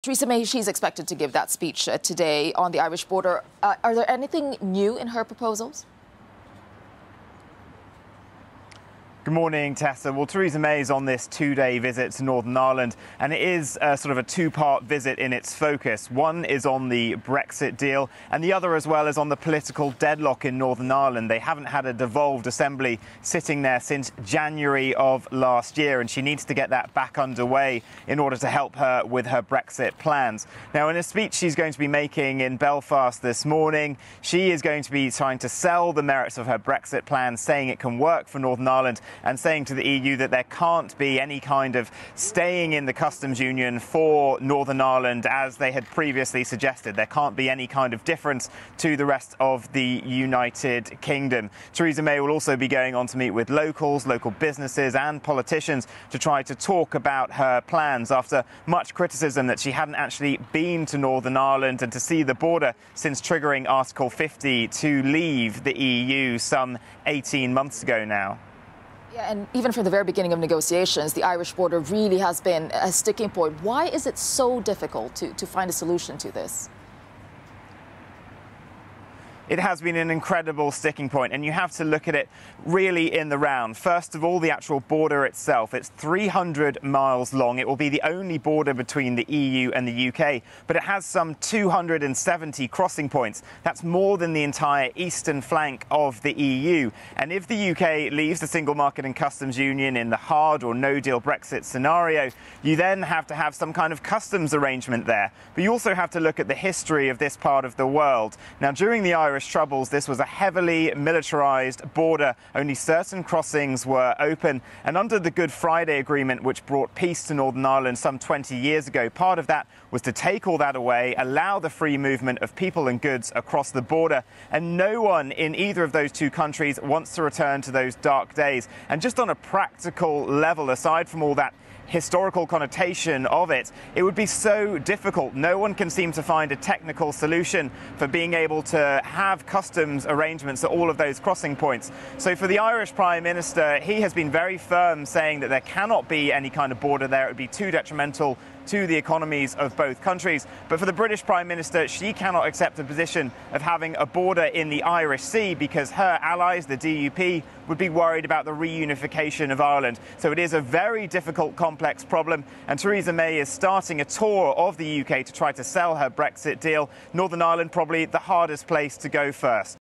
Theresa May, she's expected to give that speech today on the Irish border. Are there anything new in her proposals? Good morning, Tessa. Well, Theresa May is on this two-day visit to Northern Ireland, and it is sort of a two-part visit in its focus. One is on the Brexit deal, and the other as well is on the political deadlock in Northern Ireland. They haven't had a devolved assembly sitting there since January of last year, and she needs to get that back underway in order to help her with her Brexit plans. Now, in a speech she's going to be making in Belfast this morning, she is going to be trying to sell the merits of her Brexit plan, saying it can work for Northern Ireland, and saying to the EU that there can't be any kind of staying in the customs union for Northern Ireland as they had previously suggested. There can't be any kind of difference to the rest of the United Kingdom. Theresa May will also be going on to meet with locals, local businesses and politicians to try to talk about her plans after much criticism that she hadn't actually been to Northern Ireland and to see the border since triggering Article 50 to leave the EU some 18 months ago now. Yeah, and even from the very beginning of negotiations, the Irish border really has been a sticking point. Why is it so difficult to find a solution to this? It has been an incredible sticking point, and you have to look at it really in the round. First of all, the actual border itself. It's 300 miles long. It will be the only border between the EU and the UK, but it has some 270 crossing points. That's more than the entire eastern flank of the EU. And if the UK leaves the single market and customs union in the hard or no-deal Brexit scenario, you then have to have some kind of customs arrangement there. But you also have to look at the history of this part of the world. Now, during the Irish Troubles, this was a heavily militarized border. Only certain crossings were open. And under the Good Friday Agreement, which brought peace to Northern Ireland some 20 years ago, part of that was to take all that away, allow the free movement of people and goods across the border. And no one in either of those two countries wants to return to those dark days. And just on a practical level, aside from all that historical connotation of it, it would be so difficult. No one can seem to find a technical solution for being able to have customs arrangements at all of those crossing points. So for the Irish Prime Minister, he has been very firm, saying that there cannot be any kind of border there. It would be too detrimental to the economies of both countries. But for the British Prime Minister, she cannot accept the position of having a border in the Irish Sea because her allies, the DUP, would be worried about the reunification of Ireland. So it is a very difficult, complex problem, and Theresa May is starting a tour of the UK to try to sell her Brexit deal. Northern Ireland probably the hardest place to go first.